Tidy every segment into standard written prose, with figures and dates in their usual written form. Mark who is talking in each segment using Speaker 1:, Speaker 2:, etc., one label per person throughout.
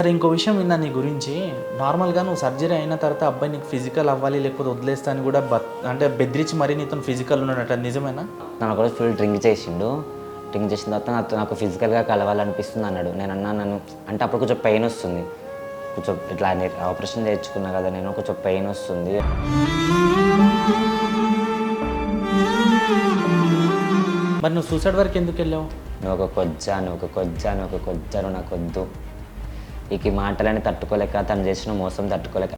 Speaker 1: సరే, ఇంకో విషయం విన్నా నీ గురించి. నార్మల్గా నువ్వు సర్జరీ అయిన తర్వాత అబ్బాయి నీకు ఫిజికల్ అవ్వాలి లేకపోతే వదిలేస్తా అని కూడా అంటే బెదిరించి మరీ నీతో ఫిజికల్ ఉన్నాడట, నిజమేనా?
Speaker 2: నన్ను ఒకరోజు ఫుల్ డ్రింక్ చేసిండు. డ్రింక్ చేసిన తర్వాత నాకు ఫిజికల్గా కలవాలనిపిస్తుంది అన్నాడు. నేను నన్ను అంటే అప్పుడు కొంచెం పెయిన్ వస్తుంది, కొంచెం ఇట్లా ఆపరేషన్ చేయించుకున్నా కదా నేను, కొంచెం పెయిన్ వస్తుంది.
Speaker 1: మరి నువ్వు సూసైడ్ వరకు ఎందుకు వెళ్ళావు?
Speaker 2: నువ్వు ఒక కొజ్జా నాకు వద్దు. ఇక ఈ మాటలని తట్టుకోలేక, తను చేసిన మోసం తట్టుకోలేక.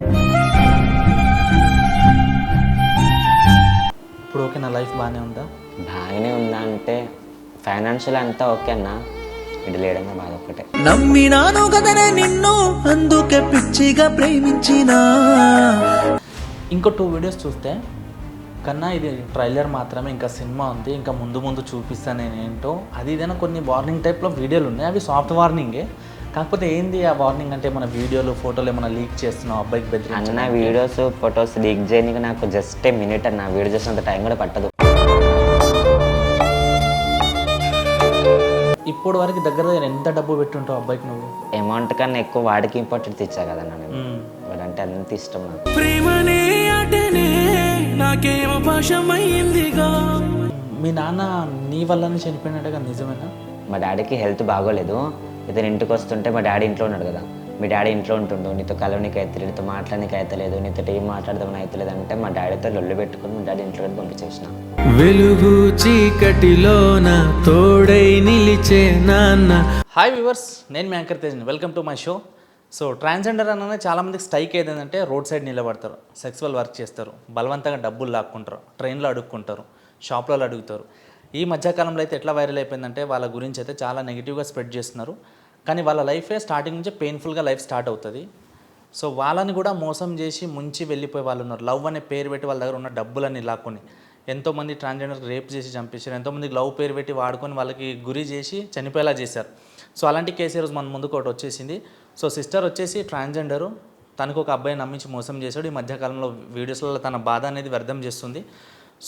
Speaker 1: ఇప్పుడు ఓకే, నా లైఫ్ బాగానే ఉందా?
Speaker 2: బాగానే ఉందా అంటే ఫైనాన్షియల్ అంతా ఓకే అన్న, ఇది లేడన్నా బాధ ఒక్కటే.
Speaker 3: నమ్మినాను కదనే నిన్ను, అందుకే పిచ్చిగా ప్రేమించినా.
Speaker 1: ఇంకో 2 వీడియోస్ చూస్తే కన్నా ఇది ట్రైలర్ మాత్రమే, ఇంకా సినిమా ఉంది, ఇంకా ముందు ముందు చూపిస్తాను నేను ఏంటో అది ఏదైనా కొన్ని వార్నింగ్ టైప్లో వీడియోలు ఉన్నాయి. అవి సాఫ్ట్ వార్నింగే. కాకపోతే ఏంది ఆ వార్నింగ్ అంటే మన వీడియోలు ఫోటోలు ఏమైనా లీక్ చేస్తున్నావు అబ్బాయికి బెదిరి
Speaker 2: అన్న? వీడియోస్ ఫొటోస్ లీక్ చేయడానికి నాకు జస్ట్ మినిట్ అన్న, వీడియో చేసినంత టైం కూడా పట్టదు.
Speaker 1: ఇప్పుడు వరకు దగ్గర ఎంత డబ్బు పెట్టుంటావు అబ్బాయికి నువ్వు?
Speaker 2: అమౌంట్ కన్నా ఎక్కువ వాడికి ఇంపార్టెంట్ ఇచ్చా కదన్నా నేను. వాడంటే అంత ఇష్టం నాకు.
Speaker 1: మీ నాన్న నీ వల్లనే చనిపోయినట్టుగా, నిజమేనా?
Speaker 2: మా డాడీకి హెల్త్ బాగోలేదు. ఇతను ఇంటికి వస్తుంటే మా డాడీ ఇంట్లో ఉన్నాడు కదా, మీ డాడీ ఇంట్లో ఉంటుండు, నీతో కలవనికి అవుతలేదు, నీతో మాట్లాడడానికి అవుతలేదు, నీతో ఏం మాట్లాడదామని అవుతలేదు అంటే మా డాడీతో లొల్లు పెట్టుకుని మా డాడీ ఇంట్లో పంపించేసిన.
Speaker 3: వెలుగు చీకటిలోన తోడై నిలిచే నాన్న.
Speaker 1: హాయ్ వ్యూవర్స్, నేను మీ యాంకర్ తేజ్ని. Welcome to my show. So transgender అనగానే చాలామందికి స్ట్రైక్ ఏదంటే రోడ్ సైడ్ నిలబడతారు, సెక్సువల్ వర్క్ చేస్తారు, బలవంతంగా డబ్బులు లాక్కుంటారు, ట్రైన్లో అడుక్కుంటారు, షాప్లలో అడుగుతారు. ఈ మధ్యకాలంలో అయితే ఎట్లా వైరల్ అయిపోయిందంటే వాళ్ళ గురించి అయితే చాలా నెగిటివ్గా స్ప్రెడ్ చేస్తున్నారు. కానీ వాళ్ళ లైఫే స్టార్టింగ్ నుంచే పెయిన్ఫుల్గా లైఫ్ స్టార్ట్ అవుతుంది. సో వాళ్ళని కూడా మోసం చేసి ముంచి వెళ్ళిపోయే వాళ్ళు ఉన్నారు. లవ్ అనే పేరు పెట్టి వాళ్ళ దగ్గర ఉన్న డబ్బులన్నీ లాక్కొని ఎంతోమంది ట్రాన్స్జెండర్కి రేప్ చేసి చంపేశారు, ఎంతోమందికి లవ్ పేరు పెట్టి వాడుకొని వాళ్ళకి గురి చేసి చనిపోయేలా చేశారు. సో అలాంటి కేసు ఈరోజు మన ముందుకు ఒకటి వచ్చేసింది. సో సిస్టర్ వచ్చేసి ట్రాన్స్జెండరు, తనకు ఒక అబ్బాయి నమ్మించి మోసం చేశాడు. ఈ మధ్యకాలంలో వీడియోస్లలో తన బాధ అనేది వ్యర్థం చేస్తుంది.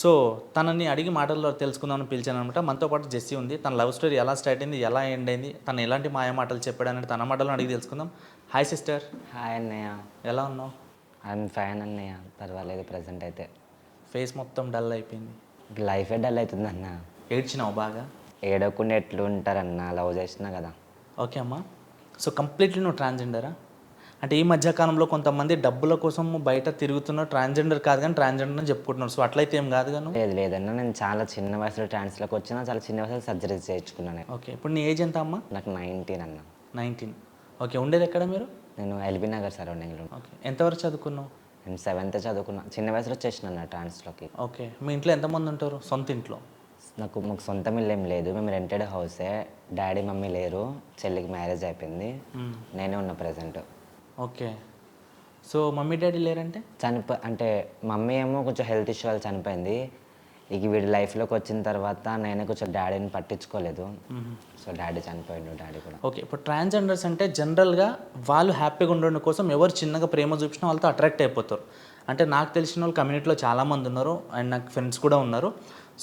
Speaker 1: సో తనని అడిగి మాటల్లో తెలుసుకుందామని పిలిచాను అనమాట. మనతో పాటు జెస్సీ ఉంది. తన లవ్ స్టోరీ ఎలా స్టార్ట్ అయింది, ఎలా ఎండ్ అయింది, తను ఎలాంటి మాయ మాటలు చెప్పాడు అనేది తన మాటలను అడిగి తెలుసుకుందాం. Hi sister.
Speaker 2: హాయ్ అన్నయ్య.
Speaker 1: ఎలా ఉన్నావు?
Speaker 2: ఐఎమ్ ఫైన్ అన్నయ్య, పర్వాలేదు. ప్రజెంట్ అయితే
Speaker 1: ఫేస్ మొత్తం డల్ అయిపోయింది.
Speaker 2: లైఫే డల్ అవుతుంది అన్న.
Speaker 1: ఏడ్చినావు బాగా?
Speaker 2: ఏడవకుండా ఎట్లు ఉంటారన్న, లవ్ చేసినా కదా.
Speaker 1: ఓకే అమ్మా. సో కంప్లీట్లీ నువ్వు ట్రాన్స్జెండరా? అంటే ఈ మధ్యకాలంలో కొంతమంది డబ్బుల కోసం బయట తిరుగుతున్నారు, ట్రాన్స్జెండర్ కాదు కానీ ట్రాన్స్జెండర్ అని చెప్పుకుంటున్నారు. సో అట్లయితే ఏం కాదు కానీ?
Speaker 2: లేదన్న, నేను చాలా చిన్న వయసులో ట్రాన్స్లోకి వచ్చినా, చాలా చిన్న వయసులో సర్జరీ చేయించుకున్నాను.
Speaker 1: ఓకే, ఇప్పుడు నీ ఏజ్ ఎంత అమ్మా?
Speaker 2: నాకు 19 అన్న.
Speaker 1: 19. ఓకే, ఉండేది ఎక్కడ మీరు?
Speaker 2: నేను ఎల్బీ నగర్ సరౌండింగ్లో.
Speaker 1: ఓకే, ఎంతవరకు చదువుకున్నావు?
Speaker 2: నేను 7th చదువుకున్నా. చిన్న వయసులో వచ్చేసిన అన్న ట్రాన్స్లోకి.
Speaker 1: ఓకే, మీ ఇంట్లో ఎంతమంది ఉంటారు? సొంత ఇంట్లో?
Speaker 2: మాకు సొంతం ఇల్లు ఏం లేదు, మేము రెంటెడ్ హౌసే. డాడీ మమ్మీ లేరు, చెల్లికి మ్యారేజ్ అయిపోయింది, నేనే ఉన్నా present.
Speaker 1: Okay, so mummy daddy లేరంటే?
Speaker 2: అంటే మమ్మీ ఏమో కొంచెం హెల్త్ ఇష్యూ వల్ల చనిపోయింది. ఇక వీడి లైఫ్లోకి వచ్చిన తర్వాత నేనే కొంచెం డాడీని పట్టించుకోలేదు. సో డాడీ చనిపోయిండు, డాడీ కూడా.
Speaker 1: ఓకే, ఇప్పుడు ట్రాన్స్జెండర్స్ అంటే జనరల్గా వాళ్ళు హ్యాపీగా ఉండడం కోసం ఎవరు చిన్నగా ప్రేమ చూపించినా వాళ్ళతో అట్రాక్ట్ అయిపోతారు. అంటే నాకు తెలిసిన వాళ్ళు కమ్యూనిటీలో చాలామంది ఉన్నారు, అండ్ నాకు ఫ్రెండ్స్ కూడా ఉన్నారు.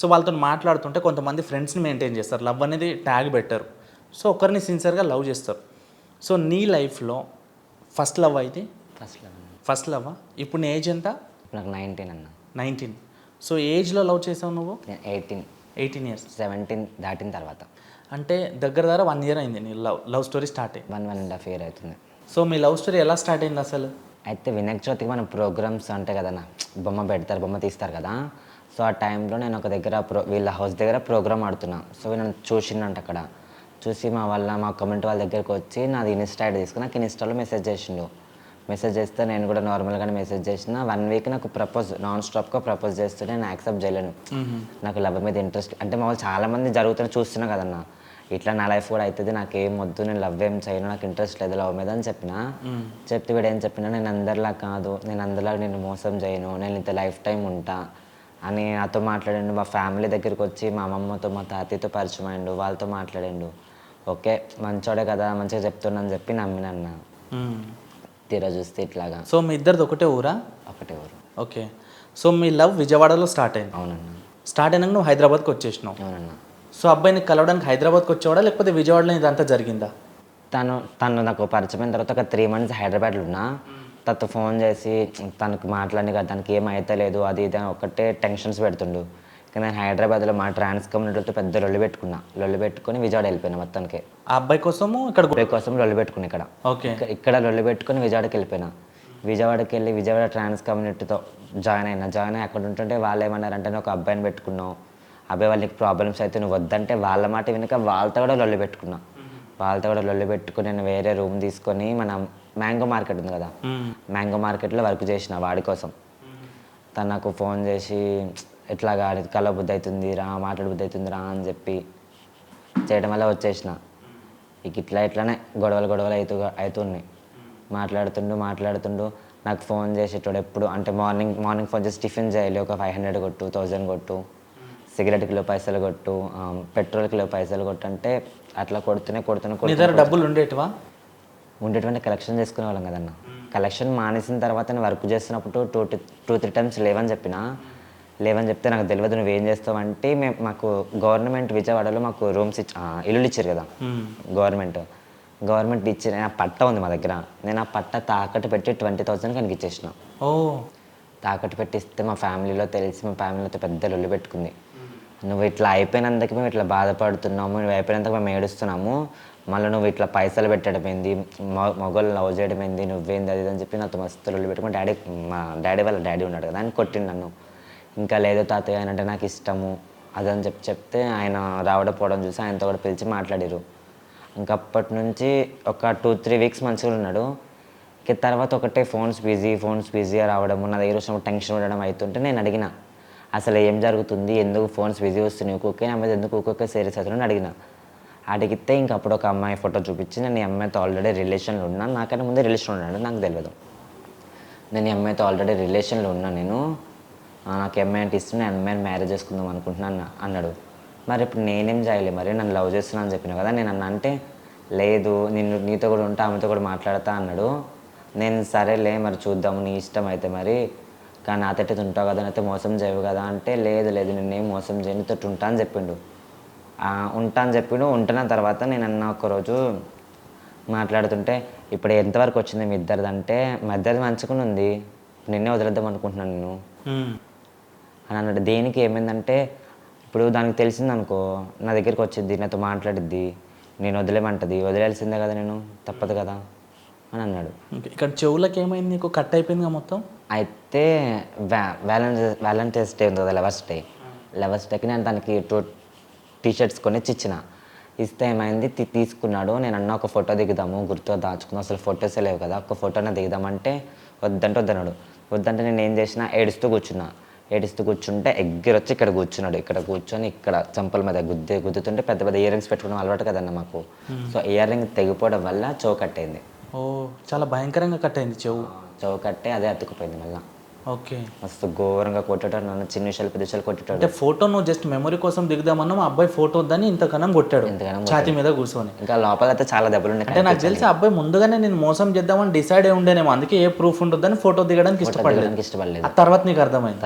Speaker 1: సో వాళ్ళతో మాట్లాడుతుంటే కొంతమంది ఫ్రెండ్స్ని మెయింటైన్ చేస్తారు, లవ్ అనేది ట్యాగ్ పెట్టారు. సో ఒకరిని సిన్సియర్గా లవ్ చేస్తారు. సో నీ లైఫ్లో ఫస్ట్ లవ్ అయితే? First love. ఇప్పుడు నీ ఏజ్ ఎంత?
Speaker 2: నాకు 19 అన్న.
Speaker 1: 19. సో ఏజ్లో లవ్ చేసావు నువ్వు? 18 ఇయర్స్.
Speaker 2: 17 దాటిన తర్వాత.
Speaker 1: అంటే దగ్గర 1 ఇయర్ అయింది నీ లవ్ స్టోరీ స్టార్ట్ అయ్యి?
Speaker 2: 1.5 ఇయర్ అవుతుంది.
Speaker 1: సో మీ లవ్ స్టోరీ ఎలా స్టార్ట్ అయింది అసలు?
Speaker 2: అయితే వినాయక చవితికి మన ప్రోగ్రామ్స్ అంటే కదన్నా, బొమ్మ పెడతారు, బొమ్మ తీస్తారు కదా. సో ఆ టైంలో నేను ఒక దగ్గర వీళ్ళ హౌస్ దగ్గర ప్రోగ్రామ్ ఆడుతున్నా. సో నన్ను చూసిండంట అక్కడ. చూసి మా కమ్యూనిటీ వాళ్ళ దగ్గరికి వచ్చి నాది ఇన్స్టా ఐడి తీసుకుని నాకు ఇన్స్టాలో మెసేజ్ చేసిండు. మెసేజ్ చేస్తే నేను కూడా నార్మల్గానే మెసేజ్ చేసిన. 1 వీక్ నాకు నాన్ స్టాప్గా ప్రపోజ్ చేస్తే నేను యాక్సెప్ట్ చేయలేను. నాకు లవ్ మీద ఇంట్రెస్ట్ అంటే మా వాళ్ళు చాలామంది జరుగుతున్నా చూస్తున్నా కదన్నా, ఇట్లా నా లైఫ్ కూడా అవుతుంది, నాకు ఏం వద్దు, నేను లవ్ ఏం చేయను, నాకు ఇంట్రెస్ట్ లేదు లవ్ మీద అని చెప్పిన. చెప్తే వీడు ఏం చెప్పినా, నేను అందరిలా కాదు, నేను అందరిలా నేను మోసం చేయను, నేను ఇంత లైఫ్ టైం ఉంటా అని నాతో మాట్లాడండు. మా ఫ్యామిలీ దగ్గరికి వచ్చి మా అమ్మమ్మతో మా తాతయ్యతో పరిచయం అయ్యిండు, వాళ్ళతో మాట్లాడండు. ఓకే మంచోడే కదా, మంచిగా చెప్తున్నా అని చెప్పి నమ్మినన్న. తీరా చూస్తే ఇట్లాగా.
Speaker 1: సో మీ ఇద్దరిది ఒకటే ఊరా?
Speaker 2: ఒకటే ఊరు.
Speaker 1: ఓకే, సో మీ లవ్ విజయవాడలో స్టార్ట్ అయింది?
Speaker 2: అవునన్న.
Speaker 1: స్టార్ట్ అయినాక నువ్వు హైదరాబాద్కి వచ్చేసినావు?
Speaker 2: అవునన్న.
Speaker 1: సో అబ్బాయిని కలవడానికి హైదరాబాద్కి వచ్చేవాడా లేకపోతే విజయవాడలో ఇదంతా జరిగిందా?
Speaker 2: తను నాకు పరిచయం అయిన తర్వాత ఒక 3 months హైదరాబాద్లో ఉన్నా. తనతో ఫోన్ చేసి తనకు మాట్లాడి కదా తనకి ఏమైతే లేదు అది ఇది అని ఒకటే టెన్షన్స్ పెడుతుండు. కానీ నేను హైదరాబాద్లో మా ట్రాన్స్ కమ్యూనిటీతో పెద్ద లొల్లి పెట్టుకొని విజయవాడ వెళ్ళిపోయినా మొత్తానికి.
Speaker 1: ఆ అబ్బాయి కోసము ఇక్కడ
Speaker 2: అబ్బాయి కోసం లొల్లి పెట్టుకుని
Speaker 1: ఓకే
Speaker 2: ఇక్కడ లొల్లి పెట్టుకొని విజయవాడకి వెళ్ళిపోయినా. విజయవాడకి వెళ్ళి విజయవాడ ట్రాన్స్ కమ్యూనిటీతో జాయిన్ అయ్యి అక్కడ ఉంటుంటే వాళ్ళు ఏమన్నారంటే ఒక అబ్బాయిని పెట్టుకున్నావు, అబ్బాయి వాళ్ళకి ప్రాబ్లమ్స్ అయితే నువ్వు వద్దంటే వాళ్ళ మాట వినక వాళ్ళతో కూడా లొల్లి పెట్టుకుని నేను వేరే రూమ్ తీసుకొని మన మ్యాంగో మార్కెట్ ఉంది కదా, మ్యాంగో మార్కెట్లో వర్క్ చేసిన వాడి కోసం. తను నాకు ఫోన్ చేసి ఇట్లాగా కళ్ళ బుద్ధి అవుతుంది రా, మాట్లాడ బుద్ధి అవుతుంది రా అని చెప్పి చేయడం వల్ల వచ్చేసిన. ఇక ఇట్లానే గొడవలు అవుతున్నాయి. మాట్లాడుతుండు నాకు ఫోన్ చేసేటోడు ఎప్పుడు అంటే మార్నింగ్ ఫోన్ చేసి టిఫిన్ చేయాలి, ఒక 500 కొట్టు, 1000 కొట్టు, సిగరెట్ కిలో పైసలు కొట్టు, పెట్రోల్ కిలో పైసలు కొట్టు అంటే అట్లా కొడుతూనే
Speaker 1: డబ్బులు
Speaker 2: ఉండేటువంటి కలెక్షన్ చేసుకునే వాళ్ళం కదన్న. కలెక్షన్ మానేసిన తర్వాత నేను వర్క్ చేస్తున్నప్పుడు 2-3 times లేవని చెప్తే నాకు తెలియదు నువ్వేం చేస్తావు అంటే మాకు గవర్నమెంట్ విజయవాడలో మాకు రూమ్స్ ఇల్లులు ఇచ్చారు కదా, గవర్నమెంట్ ఇచ్చిన ఆ పట్ట ఉంది మా దగ్గర. నేను ఆ పట్ట తాకట్టు పెట్టి 20,000 కనుక ఇచ్చేసిన. తాకట్టు పెట్టిస్తే మా ఫ్యామిలీలో పెద్ద లొల్లి పెట్టుకుంది. నువ్వు ఇట్లా అయిపోయినందుకు మేము ఇట్లా బాధపడుతున్నాము, నువ్వు అయిపోయినందుకు మేము ఏడుస్తున్నాము, మళ్ళీ నువ్వు ఇట్లా పైసలు పెట్టడం ఏంది, మొగలు లవ్ చేయడం ఏంది, నువ్వేంది అది అని చెప్పి నాతో మస్తు లొల్లి పెట్టుకుని మా డాడీ వాళ్ళ డాడీ ఉన్నాడు కదా ఆయన కొట్టిండు నన్ను. ఇంకా లేదు తాతయ్య ఆయన అంటే నాకు ఇష్టము అదని చెప్తే ఆయన రావడం చూసి ఆయనతో కూడా పిలిచి మాట్లాడారు. ఇంకా అప్పటి నుంచి ఒక 2-3 weeks మంచిగా ఉన్నాడు. ఇక తర్వాత ఒకటే ఫోన్స్ బిజీ రావడము, నా దగ్గర వచ్చినప్పుడు టెన్షన్ ఉండడం అవుతుంటే నేను అడిగిన అసలు ఏం జరుగుతుంది, ఎందుకు ఫోన్స్ బిజీ వస్తున్నాయి ఊకే నా మీద ఎందుకు ఊకొకే సీరియస్ అవుతున్నాను అడిగితే ఇంక అప్పుడు ఒక అమ్మాయి ఫోటో చూపించి నేను ఈ అమ్మాయితో ఆల్రెడీ రిలేషన్లో ఉన్నాను, నాకన్నా ముందే రిలేషన్ ఉన్నాడు నాకు తెలియదు. నేను ఈ అమ్మాయితో ఆల్రెడీ రిలేషన్లో ఉన్నాను, నాకు అమ్మాయి అంటే ఇష్టం, నేను అమ్మాయిని మ్యారేజ్ చేసుకుందాం అనుకుంటున్నాను అన్నాడు. మరి ఇప్పుడు నేనేం చేయాలి, మరి నన్ను లవ్ చేస్తున్నాను అని చెప్పిన కదా. నేను అంటే లేదు నీతో కూడా ఉంటా ఆమెతో కూడా మాట్లాడతా అన్నాడు. నేను సరేలే మరి చూద్దాము నీ ఇష్టం అయితే మరి, కానీ నాతోటి ఉంటావు కదా నాతో మోసం చేయవు కదా అంటే లేదు నేనేం మోసం చేయను నీతో ఉంటా అని చెప్పిండు. ఉంటున్న తర్వాత నేను అన్న ఒకరోజు మాట్లాడుతుంటే ఇప్పుడు ఎంతవరకు వచ్చింది మీ ఇద్దరిది అంటే మా ఇద్దరిది మంచుకుని ఉంది, నిన్నే వదిలేద్దాం అనుకుంటున్నాను నేను అని అన్నాడు. దేనికి ఏమైందంటే ఇప్పుడు దానికి తెలిసిందనుకో నా దగ్గరికి వచ్చిద్ది, నాతో మాట్లాడిద్ది, నేను వదిలేయాల్సిందే కదా, నేను తప్పదు కదా అని అన్నాడు.
Speaker 1: ఇక్కడ చెవులకి ఏమైంది నీకు, కట్ అయిపోయింది మొత్తం.
Speaker 2: అయితే వ్యాలంటైన్స్ డే ఉంది కదా, లవర్స్ డేకి నేను తనకి 2 t-shirts కొనిచ్చి ఇచ్చిన. ఇస్తే ఏమైంది తీసుకున్నాడు. నేను అన్న ఒక ఫోటో దిగుదాము గుర్తుగా దాచుకుందాం, అసలు ఫొటోసే లేవు కదా, ఒక ఫోటోనే దిగుదామంటే వద్దన్నాడు. నేను ఏం చేసిన ఏడుస్తూ కూర్చుంటే ఎగ్గరొచ్చి ఇక్కడ కూర్చొని ఇక్కడ చంపల మీద గుద్దుతుంటే పెద్ద ఇయర్ రింగ్స్ పెట్టుకోవడం అలవాటు కదన్న మాకు. సో ఇయర్ రింగ్ తెగిపోవడం వల్ల చెవు కట్టయింది.
Speaker 1: చాలా భయంకరంగా కట్ అయింది
Speaker 2: చెవు కట్టే అదే అతుకుపోయింది మళ్ళీ.
Speaker 1: ఓకే
Speaker 2: మస్తు ఘోరంగా కొట్టాడు నన్ను, చిన్న విషయాలు పెద్ద విషయాలు కొట్టాడు.
Speaker 1: అంటే ఫోటో నువ్వు జస్ట్ మెమరీ కోసం దిగుదామన్నా మా అబ్బాయి ఫోటో వద్దని ఇంతకనం కొట్టాడు ఛాతీ మీద కూర్చొని.
Speaker 2: ఇంకా లోపల అయితే చాలా దెబ్బలు ఉన్నాయి.
Speaker 1: అంటే నాకు తెలిసి అబ్బాయి ముందుగానే నేను మోసం చేద్దామని డిసైడ్ అయి ఉండేనేమో, అందుకే ఏ ప్రూఫ్ ఉండొద్దని ఫోటో దిగడానికి ఇష్టపడలేదు. ఆ తర్వాత నీకు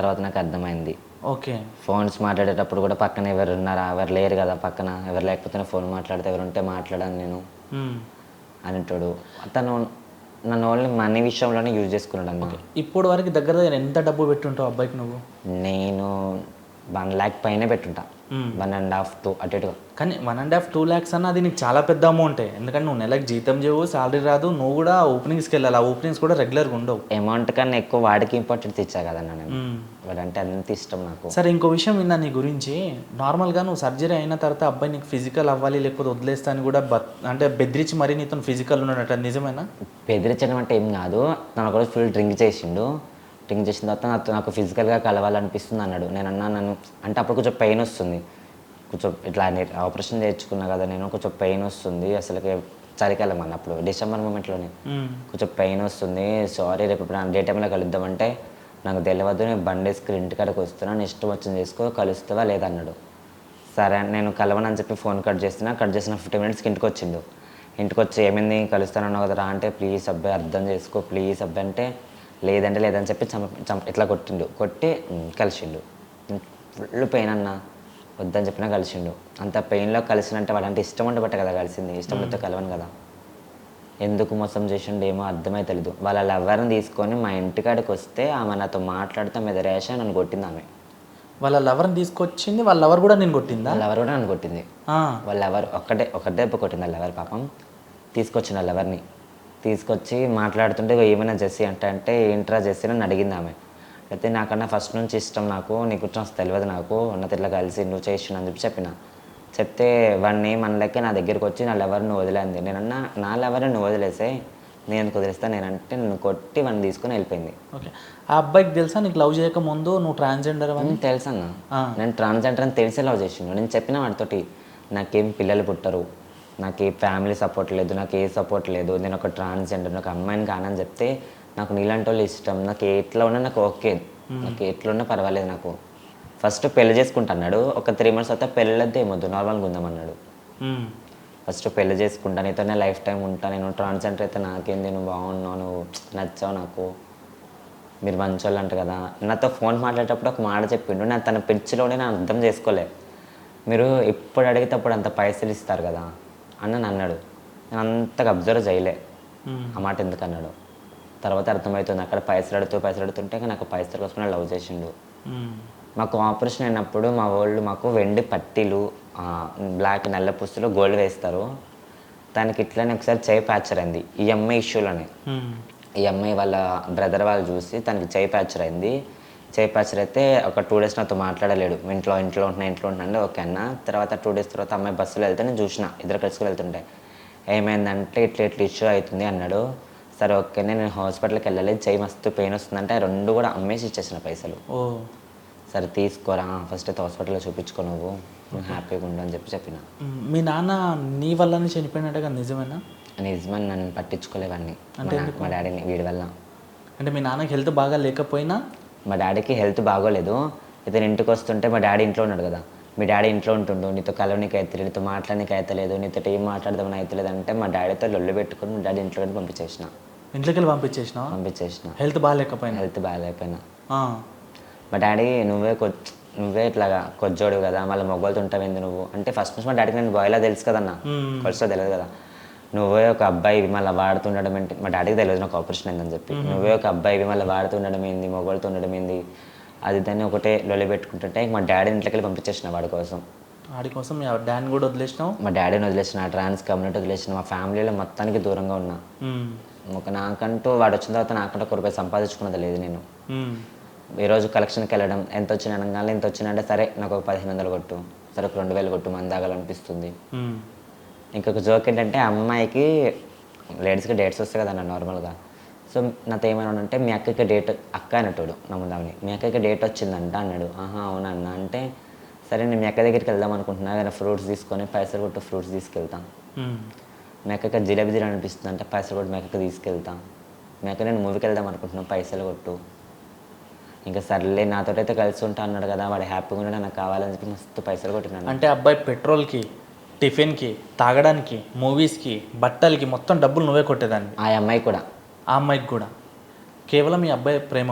Speaker 1: అర్థమైంది. ఓకే
Speaker 2: ఫోన్స్ మాట్లాడేటప్పుడు కూడా పక్కన ఎవరు ఉన్నారా, ఎవరు లేరు కదా పక్కన, ఎవరు లేకపోతే ఫోన్ మాట్లాడితే ఎవరు ఉంటే మాట్లాడాను నేను అనేటోడు. అతను నన్ను ఓన్లీ మనీ విషయంలోనే యూజ్ చేసుకున్నాడు. అందుకే
Speaker 1: ఇప్పుడు వరకు దగ్గర ఎంత డబ్బు పెట్టుంటావు అబ్బాయికి నువ్వు?
Speaker 2: నేను 1 lakh పైన పెట్టుంటా, 1.5 2 అటు ఇటుగా.
Speaker 1: కానీ 1.5-2 lakhs అన్న అది నీకు చాలా పెద్ద అమౌంటే, ఎందుకంటే నువ్వు నెలకు జీతం చేయవు, సాలరీ రాదు, నువ్వు కూడా ఓపెనింగ్స్కి వెళ్ళాలి, ఆ ఓపెనింగ్స్ కూడా రెగ్యులర్గా ఉండవు.
Speaker 2: అమౌంట్ కన్నా ఎక్కువ వాడికి ఇంపార్టెన్స్ ఇచ్చా కదన్నా నేను, వాడంటే అంత ఇష్టం నాకు.
Speaker 1: సరే ఇంకో విషయం విన్నా నీ గురించి, నార్మల్గా నువ్వు సర్జరీ అయిన తర్వాత అబ్బాయి నీకు ఫిజికల్ అవ్వాలి లేకపోతే వదిలేస్తా అని కూడా అంటే బెదిరించి మరీ నీతో ఫిజికల్ ఉన్నాడట, నిజమేనా?
Speaker 2: బెదిరించడం అంటే ఏం కాదు, తను ఒకరోజు ఫుల్ డ్రింక్ చేసిన తర్వాత నాకు ఫిజికల్గా కలవాలనిపిస్తుంది అన్నాడు. నేను నన్ను అంటే అప్పుడు కొంచెం పెయిన్ వస్తుంది, కొంచెం ఇట్లా ఆపరేషన్ చేయించుకున్నా కదా నేను, కొంచెం పెయిన్ వస్తుంది, అసలుకి చలికాలం అన్నప్పుడు డిసెంబర్ మూమెంట్లోనే కొంచెం పెయిన్ వస్తుంది, సారీ రేపు డే టైంలో కలుద్దామంటే నాకు తెలియదు, నేను బండి వేసుకుని ఇంటికాడికి వస్తున్నాను, ఇష్టం వచ్చింది చేసుకో, కలుస్తావా లేదన్నాడు. సరే నేను కలవనని చెప్పి ఫోన్ కట్ చేసిన 15 minutesకి ఇంటికి వచ్చిండు. ఇంటికి వచ్చి ఏమైంది కలుస్తానన్నావు కదరా అంటే ప్లీజ్ అబ్బాయి అర్థం చేసుకో ప్లీజ్ అబ్బాయి అంటే లేదని చెప్పి ఇట్లా కొట్టి కలిసిండు. ఫుల్ పెయిన్ అన్న, వద్దని చెప్పినా కలిసిండు. అంత పెయిన్లో కలిసినంటే వాడంటే ఇష్టం ఉండబట్టే కదా కలిసింది, ఇష్టం ఉంటే కలవను కదా. ఎందుకు మోసం చేసిండో ఏమో అర్థమైతలేదు. వాళ్ళ లవర్ని తీసుకొని మా ఇంటికాడికి వస్తే ఆమె నాతో మాట్లాడితే మీద రేష నన్ను కొట్టింది ఆమె.
Speaker 1: వాళ్ళ లవర్ని తీసుకొచ్చింది, వాళ్ళ లవర్ కూడా నేను కొట్టిందా?
Speaker 2: వాళ్ళ లవర్ కూడా నన్ను కొట్టింది.
Speaker 1: ఆ,
Speaker 2: వాళ్ళ లవర్ ఒకటే దెబ్బ కొట్టింది. వాళ్ళ లవర్ పాపం తీసుకొచ్చిన వాళ్ళ లవర్ని తీసుకొచ్చి మాట్లాడుతుంటే ఏమైనా జెస్సీ అంటే ఏంట్రా జెస్సీ నన్ను అడిగింది ఆమె. అయితే నాకన్నా ఫస్ట్ నుంచి ఇష్టం నాకు, నీకు అసలు తెలియదు నాకు, ఉన్నది ఇట్లా కలిసి నువ్వు చేసిన అని చెప్పి చెప్తే వాడిని మన లెక్క నా దగ్గరికి వచ్చి నా లవర్ని వదిలేంది. నేనన్నా నా లవర్ని నువ్వు వదిలేసే, నేను ఎందుకు వదిలేస్తా, నేనంటే నన్ను కొట్టి వాడిని తీసుకొని వెళ్ళిపోయింది.
Speaker 1: ఓకే. ఆ అబ్బాయికి తెలుసా నీకు లవ్ చేయక ముందు నువ్వు ట్రాన్స్జెండర్ అని?
Speaker 2: తెలుసన్న,
Speaker 1: ఆ.
Speaker 2: నేను ట్రాన్స్జెండర్ అని తెలిసే లవ్ చేసిండు. నేను చెప్పిన వాడితోటి నాకేం పిల్లలు పుట్టరు, నాకు ఏ ఫ్యామిలీ సపోర్ట్ లేదు, నాకు ఏ సపోర్ట్ లేదు, నేను ఒక ట్రాన్స్జెండర్, నాకు అమ్మాయిని కానని చెప్తే నాకు నీలాంటి వాళ్ళు ఇష్టం, నాకు ఎట్లా ఉన్నా నాకు ఓకే, నాకు ఎట్లా ఉన్నా పర్వాలేదు, నాకు ఫస్ట్ పెళ్లి చేసుకుంటాన్నాడు. ఒక 3 months తర్వాత పెళ్ళొద్దు ఏమొద్దు నార్మల్గా ఉందామన్నాడు. ఫస్ట్ పెళ్లి చేసుకుంటా, నీతోనే లైఫ్ టైం ఉంటా, నేను ట్రాన్స్జెండర్ అయితే నాకేంది, నువ్వు బాగున్నావు, నువ్వు నచ్చావు నాకు, మీరు మంచోళ్ళు అంట కదా. నాతో ఫోన్ మాట్లాడేటప్పుడు ఒక మాట చెప్పిండు, నేను తన పిచ్చిలోనే నేను అర్థం చేసుకోలే. మీరు ఎప్పుడు అడిగితే అప్పుడు అంత పైసలు ఇస్తారు కదా అని నన్ను అన్నాడు. నేను అంతగా అబ్జర్వ్ చేయలే ఆ మాట ఎందుకు అన్నాడు. తర్వాత అర్థమవుతుంది అక్కడ పైసలు అడుగుతుంటే నాకు పైసల కోసం లవ్ చేసిండు. మాకు ఆపరేషన్ అయినప్పుడు మా వాళ్ళు మాకు వెండి పట్టీలు, బ్లాక్ నల్ల పుస్తులు, గోల్డ్ వేస్తారు. దానికి ఇట్లనే ఒకసారి చేయి ఫ్రాక్చర్ అయింది ఈ అమ్మాయి ఇష్యూలోనే. ఈ అమ్మాయి వాళ్ళ బ్రదర్ వాళ్ళు చూసి తనకి చేయి ఫ్రాక్చర్ అయింది. చేయి ఫ్రాక్చర్ అయితే ఒక 2 days నాతో మాట్లాడలేడు. ఇంట్లో ఉంటున్నాను ఓకే అన్న. తర్వాత 2 days తర్వాత అమ్మాయి బస్సులో వెళ్తే నేను చూసిన, ఇద్దరు కలుసుకుని వెళ్తుంటే ఏమైందంటే ఇట్లా ఇష్యూ అవుతుంది అన్నాడు. సరే ఓకే నేను హాస్పిటల్కి వెళ్ళాలి, చేయి మస్తు పెయిన్ వస్తుందంటే 2 కూడా అమ్మేసి ఇచ్చేసిన పైసలు. సరే తీసుకోరా, ఫస్ట్ అయితే హాస్పిటల్లో చూపించుకో, నువ్వు హ్యాపీగా ఉండు అని చెప్పిన.
Speaker 1: మీ నాన్న నీ వల్లనే చనిపోయినట్టుగా నిజమేనా?
Speaker 2: నిజమని నన్ను పట్టించుకోలేవన్నీ మా డాడీని వీడి వల్ల.
Speaker 1: అంటే మీ నాన్నకి హెల్త్ బాగా లేకపోయినా?
Speaker 2: మా డాడీకి హెల్త్ బాగోలేదు. ఇతను ఇంటికి వస్తుంటే మా డాడీ ఇంట్లో ఉన్నాడు కదా, మీ డాడీ ఇంట్లో ఉంటుండు, నీతో కలవనీకి అవుతలేదు, నీతో మాట్లాడనీకి అవుతలేదు, నీతో ఏం మాట్లాడదామని అవుతలేదు అంటే మా డాడీతో లొల్లు పెట్టుకుని మా డాడీ ఇంట్లో పంపించేసిన.
Speaker 1: ఇంట్లోకి వెళ్ళి పంపించేసిన హెల్త్ బాగాలేకపోయినా?
Speaker 2: మా డాడీ నువ్వే ఇట్లాగా కొజ్జోడు కదా, మళ్ళీ మొగ్గలతో ఉంటావేంది నువ్వు అంటే, ఫస్ట్ నుంచి మా డాడీకి నేను బాయ్లా తెలుసు కదన్నా, కొలుసో తెలియదు కదా, నువ్వే ఒక అబ్బాయి మళ్ళీ వాడుతుండడం ఏంటి, మా డాడీకి తెలియదు నాకు ఆపరేషన్ అయిందని చెప్పి, నువ్వే ఒక అబ్బాయి మళ్ళీ వాడుతుండడం ఏంది, మొగ్గలతో ఉండడం ఏంది, అది దాన్ని ఒకటే లొల్లి పెట్టుకుంటుంటే మా డాడీ ఇంట్లోకి వెళ్ళి పంపించేసిన వాడి కోసం.
Speaker 1: మీ డాడీని కూడా వదిలేసినావు? మా
Speaker 2: డాడీని వదిలేసిన, ట్రాన్స్ కమ్యూనిటీ వదిలేసిన, మా ఫ్యామిలీలో మొత్తానికి దూరంగా ఉన్నా. ఒక నాకంటూ వాడు వచ్చిన తర్వాత నాకంటూ ఒక రూపాయి సంపాదించుకున్నది లేదు. నేను ఈరోజు కలెక్షన్కి వెళ్ళడం ఎంత వచ్చిన అనగానే ఎంత వచ్చినంటే సరే నాకు ఒక 1500 కొట్టు, సరే ఒక 2000 కొట్టు, మంది తాగాలనిపిస్తుంది. ఇంకొక జోక్ ఏంటంటే అమ్మాయికి లేడీస్కి డేట్స్ వస్తాయి కదా నార్మల్గా. సో నాతో ఏమైనా అంటే మీ అక్కకి డేట్, అక్క అనేటోడు నమ్ముదామని, మీ అక్కకి డేట్ వచ్చిందంట అన్నాడు. ఆహా అవునన్నా అంటే సరే నేను మీ అక్క దగ్గరికి వెళ్దాం అనుకుంటున్నా, ఏదైనా ఫ్రూట్స్ తీసుకొని పైసలు కొట్టు ఫ్రూట్స్ తీసుకెళ్తాం. మీ అక్కకి జిలేబీ అనిపిస్తుంది అంటే పైసలు కొట్టు మీ అక్కకి తీసుకెళ్తాం. మీ అక్క నేను మూవీకి వెళ్దాం అనుకుంటున్నాను పైసలు కొట్టు. ఇంకా సర్లే నాతో అయితే కలిసి ఉంటా అన్నాడు కదా, వాడు హ్యాపీగా ఉన్నాడు, నాకు కావాలని చెప్పి మస్తు పైసలు కొట్టినాను.
Speaker 1: అంటే అబ్బాయి పెట్రోల్కి, టిఫిన్కి, తాగడానికి, మూవీస్కి, బట్టలకి మొత్తం డబ్బులు నువ్వే కొట్టేదాన్ని.
Speaker 2: ఆ అమ్మాయికి కూడా
Speaker 1: కేవలం ఈ అబ్బాయి ప్రేమ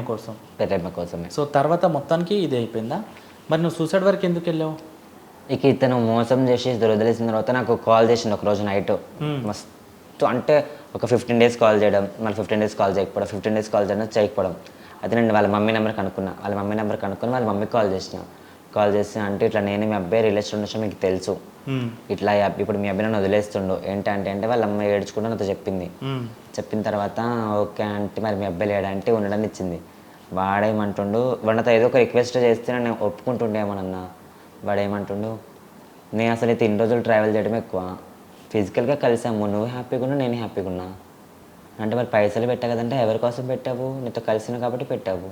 Speaker 1: కోసమే. సో తర్వాత మొత్తానికి ఇది అయిపోయిందా? మరి నువ్వు సూసైడ్ వరకు ఎందుకు వెళ్ళావు?
Speaker 2: ఇక ఇతను మోసం చేసి వదిలేసిన తర్వాత నాకు కాల్ చేసిండు ఒకరోజు నైట్. మస్తు అంటే ఒక 15 days కాల్ చేయడం, మళ్ళీ 15 days కాల్ చేయకపోవడం, 15 days కాల్ చేయకపోవడం. అయితే నేను వాళ్ళ మమ్మీ నెంబర్ కనుక్కున్నా, వాళ్ళ మమ్మీకి కాల్ చేసి అంటే ఇట్లా నేను మీ అబ్బాయి రిలేషన్ విషయం మీకు తెలుసు, ఇట్లా ఇప్పుడు మీ అబ్బాయి నన్ను వదిలేస్తుండు ఏంటంటే వాళ్ళ అమ్మాయి ఏడ్చుకుంటూ నాతో చెప్పింది. చెప్పిన తర్వాత ఓకే అంటే మరి మీ అబ్బాయి లేడంటే ఉండడానికి ఇచ్చింది. వాడేమంటుండు, వాడితో ఏదో ఒక రిక్వెస్ట్ చేస్తే నేను ఒప్పుకుంటుండేమోనన్నా. వాడేమంటుండు, నేను అసలు అయితే ఇన్ని రోజులు ట్రావెల్ చేయడం ఎక్కువ, ఫిజికల్గా కలిసాము, నువ్వు హ్యాపీగా ఉన్నా నేను హ్యాపీగా ఉన్నా అంటే మరి పైసలు పెట్టా కదంటే ఎవరి కోసం పెట్టావు, నీతో కలిసినావు కాబట్టి పెట్టావు,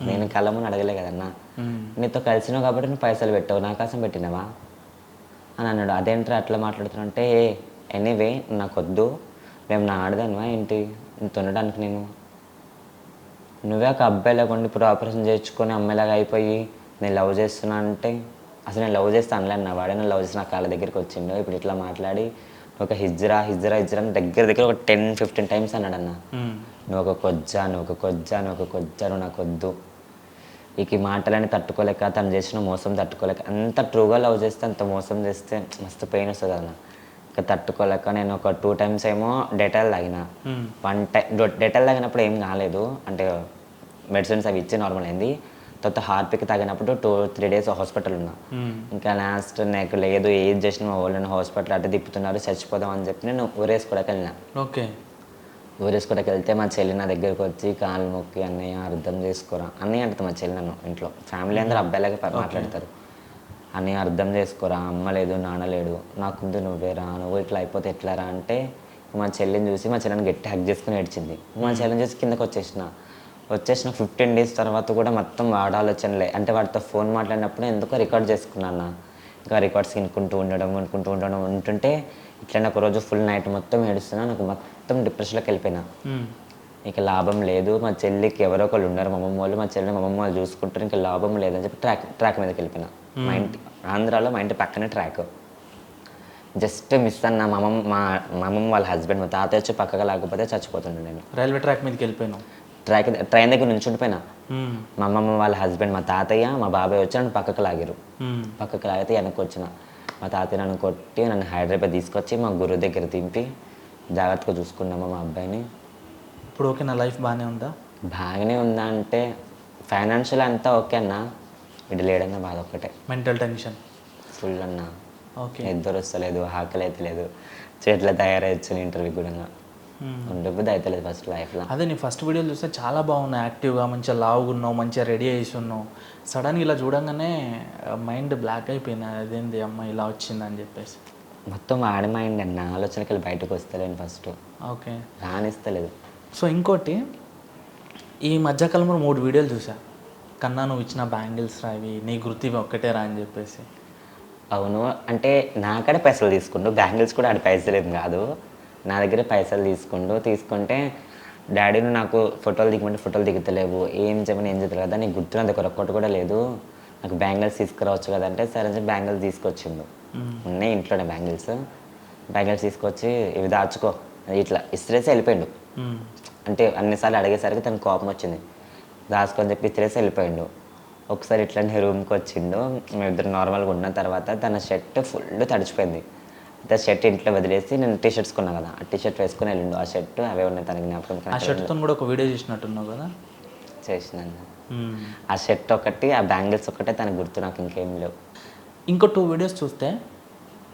Speaker 2: నేను కలమని అడగలే కదన్నా, నీతో కలిసినావు కాబట్టి నువ్వు పైసలు పెట్టావు, నా కోసం పెట్టినావా అని అన్నాడు. అదేంట్రా అట్లా మాట్లాడుతున్నా అంటే ఎనీవే నాకు వద్దు, మేము నా ఆడదానివా ఏంటి ఇంత ఉండడానికి, నువ్వే ఒక అబ్బాయి లేకుండా ఇప్పుడు ఆపరేషన్ చేయించుకొని అమ్మాయిలాగా అయిపోయి నేను లవ్ చేస్తున్నా అంటే, అసలు నేను లవ్ చేస్తా అనలేను, నా వాడే నేను లవ్ చేసి నా కాళ్ళ దగ్గరికి వచ్చిండు, ఇప్పుడు ఇట్లా మాట్లాడి ఒక హిజ్రా దగ్గర ఒక 10-15 times అన్నాడు అన్న. నువ్వు ఒక కొజ్జా నువ్వు నాకు వద్దు. ఇక ఈ మాటలని తట్టుకోలేక, తను చేసిన మోసం తట్టుకోలేక, అంత ట్రూగా లవ్ చేస్తే అంత మోసం చేస్తే మస్తు పెయిన్ వస్తుంది అన్న. ఇంకా తట్టుకోలేక నేను ఒక 2 times ఏమో డెటాల్ తాగిన. 1 టైం డెటాల్ తాగినప్పుడు ఏం కాలేదు, అంటే మెడిసిన్స్ అవి ఇచ్చి నార్మల్ అయింది. తర్వాత హార్పిక్ తాగినప్పుడు 2-3 days హాస్పిటల్ ఉన్నా. ఇంకా లాస్ట్ నాకు లేదు, ఏది చేసిన మా వాళ్ళని హాస్పిటల్ అట్టే తిప్పుతున్నారు, చచ్చిపోదాం అని చెప్పి నేను ఊరేసుకోవడానికి వెళ్ళిన.
Speaker 1: ఓకే.
Speaker 2: ఊరేసుకోవడానికి వెళ్తే మా చెల్లి నా దగ్గరికి వచ్చి కాలు మొక్కి, అన్నయ్య అర్థం చేసుకోరా అన్నయ్య అంటుంది మా చెల్లి నన్ను. ఇంట్లో ఫ్యామిలీ అందరూ అబ్బాయిలాగా మాట్లాడతారు. అన్నయ్య అర్థం చేసుకోరా, అమ్మ లేదు నాన్న లేడు, నాకుంది నువ్వేరా, నువ్వు ఇట్లా అయిపోతే ఎట్లారా అంటే మా చెల్లిని చూసి మా చెల్లిని గట్టి హక్ చేసుకుని ఏడ్చింది. మా చెల్లిని చూసి కిందకి వచ్చేసిన 15 days తర్వాత కూడా మొత్తం వాడు ఆలోచనలే. అంటే వాడితో ఫోన్ మాట్లాడినప్పుడు ఎందుకో రికార్డ్ చేసుకున్నాను. ఇంకా రికార్డ్స్ వినుకుంటూ ఉండడం ఉంటుంటే ఇట్లా ఒక రోజు ఫుల్ నైట్ మొత్తం ఏడుస్తున్నా. నాకు మొత్తం డిప్రెషన్లోకి వెళ్ళిపోయినా. ఇక లాభం లేదు, మా చెల్లికి ఎవరో ఒకళ్ళు ఉన్నారు, మా అమ్మమ్మ వాళ్ళు, మా చెల్లి మా అమ్మమ్మ వాళ్ళు చూసుకుంటారు, ఇంకా లాభం లేదని చెప్పి ట్రాక్ మీదకి వెళ్ళిపోయినా. మా ఇంటి ఆంధ్రాలో మా ఇంటి పక్కనే ట్రాక్. జస్ట్ మిస్ అన్న మా అమ్మమ్మ వాళ్ళ హస్బెండ్, మా తాతయ్య వచ్చి పక్కగా లేకపోతే చచ్చిపోతుండే నేను.
Speaker 1: రైల్వే ట్రాక్ మీదకి వెళ్ళిపోయాను.
Speaker 2: ట్రైన్ దగ్గర నుంచి ఉండిపోయినా. మా అమ్మమ్మ వాళ్ళ హస్బెండ్, మా తాతయ్య, మా బాబాయ్ వచ్చి నన్ను పక్కకు లాగారు. పక్కకు లాగితే వెనక్కి వచ్చిన. మా తాతయ్య నన్ను కొట్టి నన్ను హైదరాబాద్ తీసుకొచ్చి మా గురువు దగ్గర దింపి జాగ్రత్తగా చూసుకున్నామా మా అబ్బాయిని.
Speaker 1: ఇప్పుడు ఓకే, నా లైఫ్ బాగానే ఉందా?
Speaker 2: బాగానే ఉందా అంటే ఫైనాన్షియల్ అంతా ఓకే అన్న, ఇటు లేడన్న బాధ ఒక్కటే.
Speaker 1: మెంటల్ టెన్షన్
Speaker 2: ఫుల్ అన్న.
Speaker 1: ఓకే.
Speaker 2: నిద్ర వస్తలేదు, ఆకలి అయితే లేదు, చెట్ల తయారయ్యొచ్చు ఇంటర్వ్యూ కూడా ఉండబుద్ధి అయితే లేదు ఫస్ట్ లైఫ్లో.
Speaker 1: అదే నీ ఫస్ట్ వీడియోలు చూస్తే చాలా బాగున్నాయి, యాక్టివ్గా మంచిగా లావుగా ఉన్నావు, మంచిగా రెడీ చేసి ఉన్నావు. సడన్గా ఇలా చూడంగానే మైండ్ బ్లాక్ అయిపోయింది, అదేంది అమ్మ ఇలా వచ్చిందని చెప్పేసి.
Speaker 2: మొత్తం వాడి మైండ్ అన్న, ఆలోచనకి వెళ్ళి బయటకు వస్తలేను ఫస్ట్.
Speaker 1: ఓకే.
Speaker 2: రానిస్తలేదు.
Speaker 1: సో ఇంకోటి, ఈ మధ్యకాలంలో 3 వీడియోలు చూసా. కన్నా నువ్వు ఇచ్చిన బ్యాంగిల్స్ రా ఇవి, నీ గుర్తు ఇవి ఒక్కటే రా అని చెప్పేసి.
Speaker 2: అవును, అంటే నాకడే పైసలు తీసుకుంటూ, బ్యాంగిల్స్ కూడా ఆడ పైసలు ఏం కాదు, నా దగ్గర పైసలు తీసుకుంటే డాడీని నాకు ఫోటోలు దిగమంటే ఫోటోలు దిగుతలేవు, ఏం చెప్పని ఏం చెప్తారు కదా, నీకు గుర్తున్న దగ్గర ఒక్కటి కూడా లేదు, నాకు బ్యాంగిల్స్ తీసుకురావచ్చు కదా అంటే సరే అని బ్యాంగిల్స్ తీసుకొచ్చిండు. ఉన్నాయి ఇంట్లోనే బ్యాంగిల్స్ తీసుకొచ్చి ఇవి దాచుకో ఇట్లా ఇస్త్రేసి వెళ్ళిపోయిండు. అంటే అన్నిసార్లు అడిగేసరికి తనకు కోపం వచ్చింది, దాచుకొని చెప్పి ఇస్త్రేసి వెళ్ళిపోయిండు. ఒకసారి ఇట్లనే రూమ్కి వచ్చిండు, మేమిద్దరు నార్మల్గా ఉన్న తర్వాత తన షర్ట్ ఫుల్ తడిచిపోయింది. ఆ షర్ట్ ఇంట్లో వదిలేసి నేను టీషర్ట్స్ కొన్నా కదా, ఆ టీషర్ట్ వేసుకుని వెళ్ళిండు. ఆ షర్ట్ అవే ఉన్నాయి తనకి జ్ఞాపకం.
Speaker 1: ఆ షర్ట్తో కూడా ఒక వీడియో చేసినట్టున్నావు కదా?
Speaker 2: చేసినాను. ఆ షర్ట్ ఒకటి, ఆ బ్యాంగిల్స్ ఒకటే తనకు గుర్తు, నాకు ఇంకేం లేవు.
Speaker 1: ఇంకో 2 వీడియోస్ చూస్తే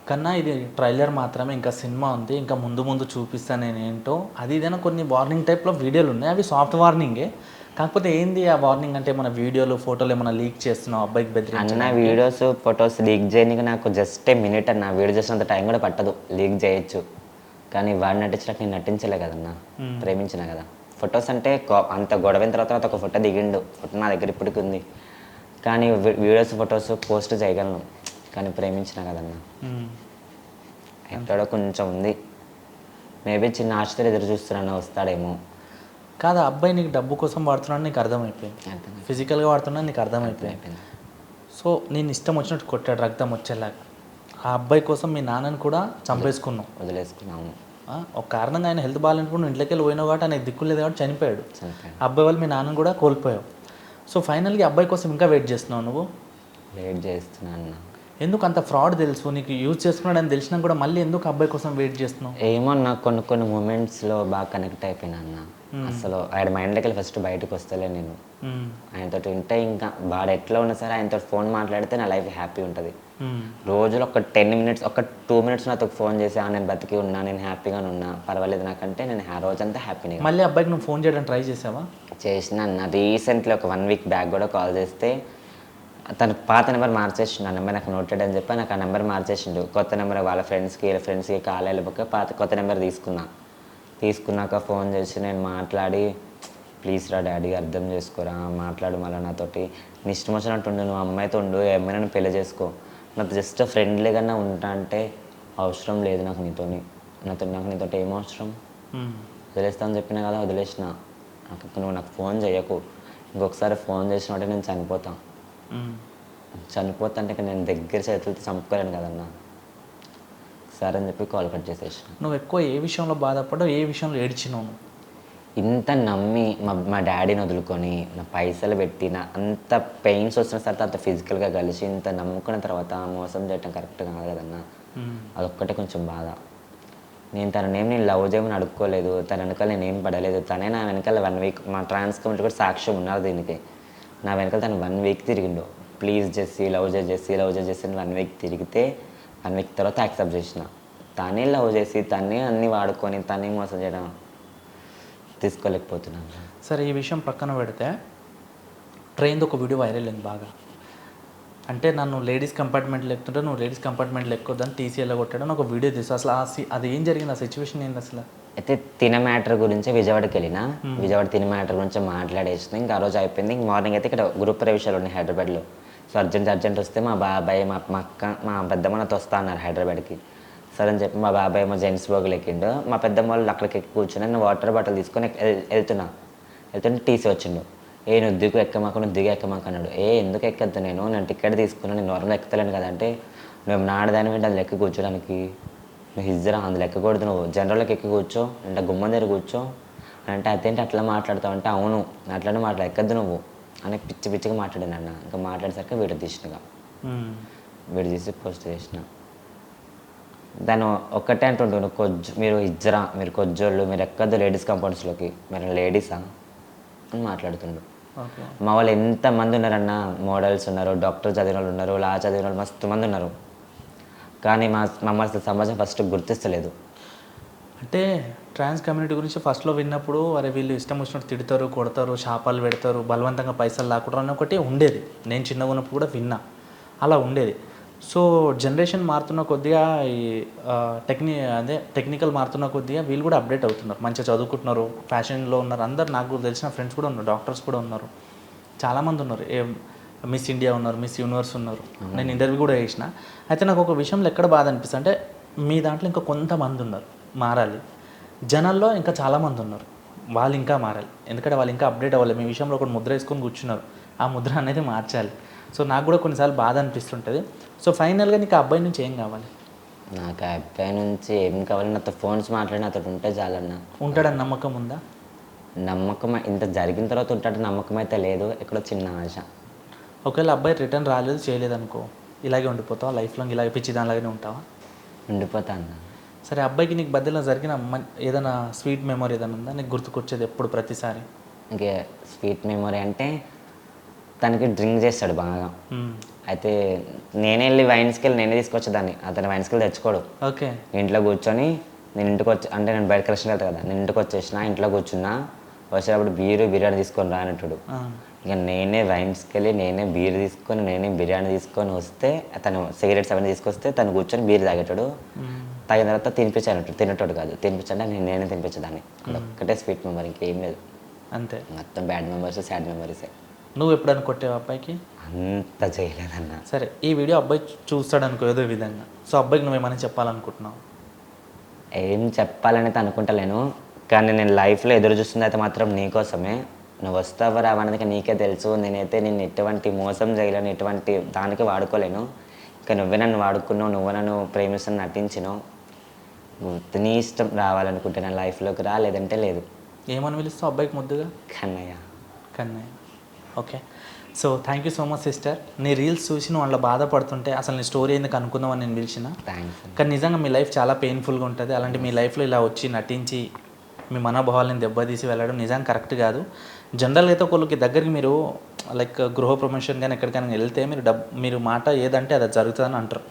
Speaker 1: కన్నా ఇది ట్రైలర్ మాత్రమే, ఇంకా సినిమా ఉంది, ఇంకా ముందు చూపిస్తాను నేను ఏంటో అది ఇదైనా కొన్ని వార్నింగ్ టైప్లో వీడియోలు ఉన్నాయి. అవి సాఫ్ట్ వార్నింగే, కాకపోతే ఏంది ఆ వార్నింగ్ అంటే మన వీడియోలు ఫోటోలు ఏమైనా లీక్ చేస్తున్నావు, అబ్బాయికి బెదిరించి?
Speaker 2: అన్న వీడియోస్ ఫొటోస్ లీక్ చేయడానికి నాకు జస్ట్ మినిట్ అన్న, వీడియో చేసినంత టైం కూడా పట్టదు, లీక్ చేయొచ్చు. కానీ వాడు నటించినట్టు నేను నటించలే కదన్నా, ప్రేమించిన కదా. ఫొటోస్ అంటే అంత గొడవైన తర్వాత ఒక ఫోటో దిగిండు, ఫోటో నా దగ్గర ఇప్పటికి ఉంది. కానీ వీడియోస్ ఫొటోస్ పోస్ట్ చేయగలను, కానీ ప్రేమించిన కదన్నా. ఎక్కడో కొంచెం ఉంది, మేబీ చిన్న ఆశతో ఎదురు చూస్తున్నాను వస్తాడేమో.
Speaker 1: కాదు, అబ్బాయి నీకు డబ్బు కోసం వాడుతున్నాడు నీకు అర్థమైపోయింది, ఫిజికల్గా వాడుతున్నాడు నీకు అర్థమైపోయింది. సో నేను ఇష్టం వచ్చినట్టు కొట్టాడు రక్తం వచ్చేలాగా. ఆ అబ్బాయి కోసం మీ నాన్నని కూడా చంపేసుకున్నావు,
Speaker 2: వదిలేసుకున్నాము.
Speaker 1: ఒక కారణంగా ఆయన హెల్త్ బాగాలేనప్పుడు నువ్వు ఇంట్లోకి వెళ్ళి పోయినావు కాబట్టి ఆయన దిక్కు లేదు కాబట్టి చనిపోయాడు. అబ్బాయి వాళ్ళు మీ నాన్నని కూడా కోల్పోయావు. సో ఫైనల్గా అబ్బాయి కోసం ఇంకా వెయిట్ చేస్తున్నావు నువ్వు?
Speaker 2: వెయిట్ చేస్తున్నాను.
Speaker 1: ఎందుకు అంత ఫ్రాడ్ తెలుసు నీకు, యూజ్ చేసుకున్నాడు అని తెలిసినా కూడా మళ్ళీ ఎందుకు అబ్బాయి కోసం వెయిట్ చేస్తున్నావు?
Speaker 2: ఏమో నాకు కొన్ని మూమెంట్స్లో బాగా కనెక్ట్ అయిపోయినా అన్న. అసలు ఆయన మైండ్లోకి వెళ్ళి ఫస్ట్ బయటకు వస్తలే నేను. ఆయనతో ఉంటే ఇంకా వాడు ఎట్లా ఉన్నా సరే ఆయనతో ఫోన్ మాట్లాడితే నా లైఫ్ హ్యాపీ ఉంటుంది. రోజులో ఒక 10 minutes, ఒక 2 minutes నాతో ఫోన్ చేసి నేను బతికి ఉన్నా, నేను హ్యాపీగా ఉన్నా, పర్వాలేదు నాకంటే నేను రోజంతా హ్యాపీనే.
Speaker 1: మళ్ళీ అబ్బాయికి నువ్వు ఫోన్ చేయడానికి ట్రై చేసావా?
Speaker 2: చేసిన అన్న. రీసెంట్లీ ఒక 1 week బ్యాక్ కూడా కాల్ చేస్తే తన పాత నెంబర్ మార్చేసిండు. ఆ నెంబర్ నాకు నోటెడ్ అని చెప్పి నాకు ఆ నెంబర్ మార్చేసిండు. కొత్త నెంబర్ వాళ్ళ ఫ్రెండ్స్కి కాల్ వెళ్ళిపోక కొత్త నెంబర్ తీసుకున్నాక ఫోన్ చేసి నేను మాట్లాడి, ప్లీజ్ రా డాడీ అర్థం చేసుకోరా, మాట్లాడు మళ్ళీ నాతోటి, నీ ఇష్టం వచ్చినట్టు ఉండు, నువ్వు అమ్మాయితో ఉండు, ఏమైనా నువ్వు పెళ్లి చేసుకో, నాకు జస్ట్ ఫ్రెండ్లీగానే ఉంటా అంటే అవసరం లేదు నాకు నీతోటి ఏం అవసరం, వదిలేస్తాను చెప్పినా కదా వదిలేసిన. నువ్వు నాకు ఫోన్ చేయకు, ఇంకొకసారి ఫోన్ చేసినట్టే నేను చనిపోతాను అంటే నేను దగ్గర చేతులతో చంపుకోలేను కదన్నా. సరే అని చెప్పి కాల్ కట్ చేసేసిన.
Speaker 1: నువ్వు ఎక్కువ ఏ విషయంలో బాధపడ్డావు, ఏ విషయంలో ఏడ్చినావు?
Speaker 2: ఇంత నమ్మి మా డాడీని వదులుకొని నా పైసలు పెట్టిన అంత పెయిన్స్ వచ్చిన తర్వాత అంత ఫిజికల్గా కలిసి ఇంత నమ్ముకున్న తర్వాత మోసం చేయటం కరెక్ట్ కాదు కదన్నా. అదొక్కటే కొంచెం బాధ. నేను లవ్ చేయమని అడుక్కోలేదు, తన వెనకాల నేనేం పడలేదు. తనే నా వెనకాల 1 వీక్, మా ట్రాన్స్ కమ్యూనిటీ కూడా సాక్ష్యం ఉన్నారు దీనికి. నా వెనకాల తను 1 వీక్ తిరిగిండు. ప్లీజ్ జెస్సీ, లవ్ చేసి అని 1 వీక్ తిరిగితే 1 వీక్ తర్వాత యాక్సెప్ట్ చేసిన. తనే లవ్ చేసి తనే అన్నీ వాడుకొని తనే మోసం చేయడం తీసుకోలేకపోతున్నాను.
Speaker 1: సరే, ఈ విషయం పక్కన పెడితే ట్రైన్ది ఒక వీడియో వైరల్ అయింది బాగా. అంటే నన్ను లేడీస్ కంపార్ట్మెంట్లో ఎక్కుతుంటే నువ్వు లేడీస్ కంపార్ట్మెంట్లో ఎక్కువద్దని టీసీఎల్లో కొట్టాడని ఒక వీడియో తీసు. అసలు అది ఏం జరిగింది, ఆ సిచ్యువేషన్ ఏంటి అసలు?
Speaker 2: అయితే తిన మ్యాటర్ గురించి విజయవాడకి వెళ్ళిన, విజయవాడ తిన మ్యాటర్ గురించి మాట్లాడేసిన. ఇంకా ఆ రోజు అయిపోయింది. ఇంక మార్నింగ్ అయితే ఇక్కడ గ్రూప్ ప్రవేశాలు ఉన్నాయి హైదరాబాద్లో. సో అర్జెంట్ వస్తే మా బాబాయ్ మా అక్క మా పెద్దమ్మ నాతో వస్తా అన్నారు హైదరాబాద్కి. సరే అని చెప్పి మా బాబాయ్ మా జెంట్స్ బోగులు ఎక్కిండు. మా పెద్దమ్మ వాళ్ళు అక్కడికి ఎక్కి కూర్చొని నేను వాటర్ బాటిల్ తీసుకొని వెళ్తుంటే టీసీ వచ్చిండు. నువ్వు దిగు ఎక్కమాక అన్నాడు. ఎందుకు ఎక్కద్దు, నేను టికెట్ తీసుకున్నాను, నేను నార్మల్గా ఎక్కుతలేను కదా అంటే, నువ్వు నాడదాని వెంట అది లెక్క కూర్చోడానికి, నువ్వు హిజ్జరా అందులో ఎక్కకూడదు, నువ్వు జనరల్లోకి ఎక్కి కూర్చో అంటే గుమ్మం దగ్గర కూర్చో అంటే అదేంటి అట్లా మాట్లాడతావు అంటే, అవును అట్లనే ఎక్కద్దు నువ్వు అని పిచ్చిగా మాట్లాడాను అన్న. ఇంకా మాట్లాడేసరికి వీడియో తీసినగా వీడియో తీసి పోస్ట్ చేసిన. దాన్ని ఒక్కటే అంటుంటు, మీరు హిజ్జరా, మీరు కొజ్జోళ్ళు, మీరు ఎక్కద్దు లేడీస్ కంపౌండ్స్లోకి, మీరు లేడీసా అని మాట్లాడుతుండు. మా వాళ్ళు ఎంతమంది ఉన్నారన్న, మోడల్స్ ఉన్నారు, డాక్టర్ చదివిన వాళ్ళు ఉన్నారు, లా చదివిన వాళ్ళు మస్తు మంది ఉన్నారు. కానీ మమ్మల్ని అసలు సమాజం ఫస్ట్ గుర్తిస్తలేదు.
Speaker 1: అంటే ట్రాన్స్ కమ్యూనిటీ గురించి ఫస్ట్లో విన్నప్పుడు అరే వీళ్ళు ఇష్టం వచ్చినట్టు తిడతారు, కొడతారు, శాపాలు పెడతారు, బలవంతంగా పైసలు లాక్కుంటారు అని ఒకటి ఉండేది. నేను చిన్నగా ఉన్నప్పుడు కూడా విన్నా, అలా ఉండేది. సో జనరేషన్ మారుతున్న కొద్దిగా ఈ టెక్నికల్ మారుతున్న కొద్దిగా వీళ్ళు కూడా అప్డేట్ అవుతున్నారు, మంచిగా చదువుకుంటున్నారు, ఫ్యాషన్లో ఉన్నారు. అందరు నాకు తెలిసిన ఫ్రెండ్స్ కూడా ఉన్నారు, డాక్టర్స్ కూడా ఉన్నారు, చాలామంది ఉన్నారు. మిస్ ఇండియా ఉన్నారు, మిస్ యూనివర్స్ ఉన్నారు. నేను ఇంటర్వ్యూ కూడా చేసిన. అయితే నాకు ఒక విషయంలో ఎక్కడ బాధ అనిపిస్తుంది అంటే, మీ దాంట్లో ఇంకా కొంతమంది ఉన్నారు మారాలి, జనాల్లో ఇంకా చాలామంది ఉన్నారు వాళ్ళు ఇంకా మారాలి. ఎందుకంటే వాళ్ళు ఇంకా అప్డేట్ అవ్వాలి. మీ విషయంలో ఒక ముద్ర వేసుకొని కూర్చున్నారు, ఆ ముద్ర అనేది మార్చాలి. సో నాకు కూడా కొన్నిసార్లు బాధ అనిపిస్తుంటుంది. సో ఫైనల్గా నీకు ఆ అబ్బాయి నుంచి ఏం కావాలి?
Speaker 2: నాకు ఆ అబ్బాయి నుంచి ఏం కావాలి, నాతో ఫోన్స్ మాట్లాడి నాతో ఉంటే చాలన్న.
Speaker 1: ఉంటాడని నమ్మకం ఉందా?
Speaker 2: నమ్మకం ఇంత జరిగిన తర్వాత ఉంటాడు, నమ్మకం అయితే లేదు, ఎక్కడో చిన్న ఆశ.
Speaker 1: ఒకవేళ అబ్బాయి రిటర్న్ రాలేదు, చేయలేదు అనుకో, ఇలాగే ఉండిపోతావా లైఫ్ లాంగ్? ఇలాగే పిచ్చి దానిలాగానే ఉంటావా?
Speaker 2: ఉండిపోతా అన్న.
Speaker 1: సరే, అబ్బాయికి నీకు బద్దలో జరిగిన ఏదైనా స్వీట్ మెమరీ ఏదైనా ఉందా నీకు గుర్తుకొచ్చేది ఎప్పుడు ప్రతిసారి?
Speaker 2: ఇంకే స్వీట్ మెమరీ అంటే తనకి డ్రింక్ చేస్తాడు బాగా. అయితే నేనే వెళ్ళి వైన్స్కి వెళ్ళి నేనే తీసుకొచ్చేదాన్ని, అతను వైన్స్కి వెళ్ళి తెచ్చుకోడు.
Speaker 1: ఓకే.
Speaker 2: ఇంట్లో కూర్చొని నేను ఇంటికి వచ్చి అంటే నేను బయట కృష్ణ వెళ్తాను కదా, నేను ఇంటికి వచ్చేసిన, ఇంట్లో కూర్చున్నా, వచ్చేటప్పుడు బిర్యానీ తీసుకొని రానట్టుడు. ఇక నేనే వైన్స్కి వెళ్ళి నేనే బీర్ తీసుకొని నేనే బిర్యానీ తీసుకొని వస్తే, తను సిగరెట్స్ అవన్నీ తీసుకొస్తే తను కూర్చొని బీర్ తాగేటాడు. తాగిన తర్వాత తినిపించాను, తినేటోడు కాదు, తినిపించంటే నేనే తినిపించేదాన్ని. ఒక్కటే స్వీట్ మెమరీ, ఇంకేం లేదు.
Speaker 1: అంతే,
Speaker 2: మొత్తం బ్యాడ్ మెమరీస్, సాడ్ మెమరీసే.
Speaker 1: నువ్వు ఎప్పుడైనా కొట్టావు అబ్బాయికి?
Speaker 2: అంత చేయలేదన్న.
Speaker 1: సరే, ఈ వీడియో అబ్బాయి చూస్తాడు అనుకో ఏదో విధంగా, సో అబ్బాయికి నువ్వేమైనా చెప్పాలనుకుంటున్నావు?
Speaker 2: ఏం చెప్పాలనైతే అనుకుంటలేను, కానీ నేను లైఫ్లో ఎదురు చూస్తుంది అయితే మాత్రం నీకోసమే. నువ్వు వస్తావా రావడానికి నీకే తెలుసు. నేనైతే నేను ఎటువంటి మోసం చేయలేను, ఎటువంటి దానికి వాడుకోలేను. ఇంకా నువ్వే నన్ను వాడుకున్నావు, నువ్వు నన్ను ప్రేమిస్తున్న నటించినావు. నీ ఇష్టం, రావాలనుకుంటే నా లైఫ్లోకి రా, లేదంటే లేదు.
Speaker 1: ఏమని పిలుస్తావు అబ్బాయికి ముద్దుగా?
Speaker 2: Kannayya.
Speaker 1: Kannayya. Okay. So thank you so much sister. నీ రీల్స్ చూసి నువ్వు అలా బాధపడుతుంటే అసలు నీ స్టోరీ ఎందుకు అనుకుందామని నేను పిలిచిన.
Speaker 2: థ్యాంక్స్.
Speaker 1: కానీ నిజంగా మీ లైఫ్ చాలా పెయిన్ఫుల్గా ఉంటుంది. అలాంటి మీ లైఫ్లో ఇలా వచ్చి నటించి మీ మనోభావాలను దెబ్బతీసి వెళ్ళడం నిజంగా కరెక్ట్ కాదు. జనరల్గా అయితే ఒకళ్ళకి దగ్గరికి మీరు లైక్ గృహ ప్రమోషన్ కానీ ఎక్కడికైనా వెళ్తే మీరు మాట ఏదంటే అది జరుగుతుందని అంటారు.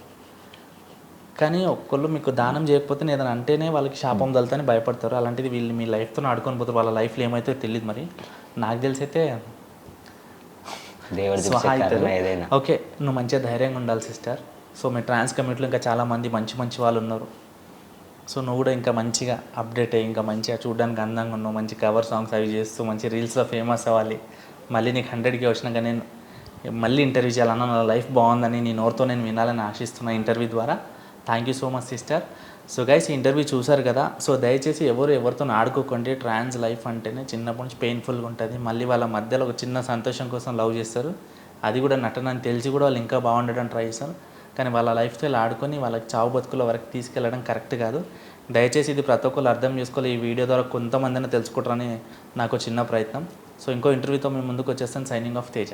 Speaker 1: కానీ ఒక్కళ్ళు మీకు దానం చేయకపోతే ఏదైనా అంటేనే వాళ్ళకి శాపం తగులుతని భయపడతారు. అలాంటిది వీళ్ళు మీ లైఫ్తో ఆడుకొని పోతారు. వాళ్ళ లైఫ్లో ఏమైతే తెలియదు. మరి నాకు తెలిసి అయితే
Speaker 2: ఏదైనా
Speaker 1: ఓకే, నువ్వు మంచిగా ధైర్యంగా ఉండాలి సిస్టర్. సో మీ ట్రాన్స్ కమ్యూనిటీలో ఇంకా చాలామంది మంచి వాళ్ళు ఉన్నారు. సో నువ్వు కూడా ఇంకా మంచిగా అప్డేట్ అయ్యి ఇంకా మంచిగా చూడడానికి అందంగా ఉన్నావు, మంచి కవర్ సాంగ్స్ అవి చేస్తూ మంచి రీల్స్లో ఫేమస్ అవ్వాలి. మళ్ళీ నీకు 100K వచ్చినాక నేను మళ్ళీ ఇంటర్వ్యూ చేయాలన్నా నా లైఫ్ బాగుందని నీ నోరుతో నేను వినాలని ఆశిస్తున్నా ఇంటర్వ్యూ ద్వారా. Thank you so much sister. So guys, ఈ ఇంటర్వ్యూ చూసారు కదా. సో దయచేసి ఎవరితో ఆడుకోకండి. ట్రాన్స్ లైఫ్ అంటేనే చిన్నప్పటి నుంచి పెయిన్ఫుల్గా ఉంటుంది. మళ్ళీ వాళ్ళ మధ్యలో ఒక చిన్న సంతోషం కోసం లవ్ చేస్తారు. అది కూడా నటన అని తెలిసి కూడా వాళ్ళు ఇంకా బాగుండడానికి ట్రై చేస్తారు. కానీ వాళ్ళ లైఫ్తో ఇలా ఆడుకొని వాళ్ళకి చావు బతుకుల వరకు తీసుకెళ్ళడం కరెక్ట్ కాదు. దయచేసి ఇది ప్రతి ఒక్కరు అర్థం చేసుకోవాలి. ఈ వీడియో ద్వారా కొంతమందిని తెలుసుకుంటారని నాకు చిన్న ప్రయత్నం. సో ఇంకో ఇంటర్వ్యూతో మేము ముందుకు వచ్చేస్తాను. Signing off Teja.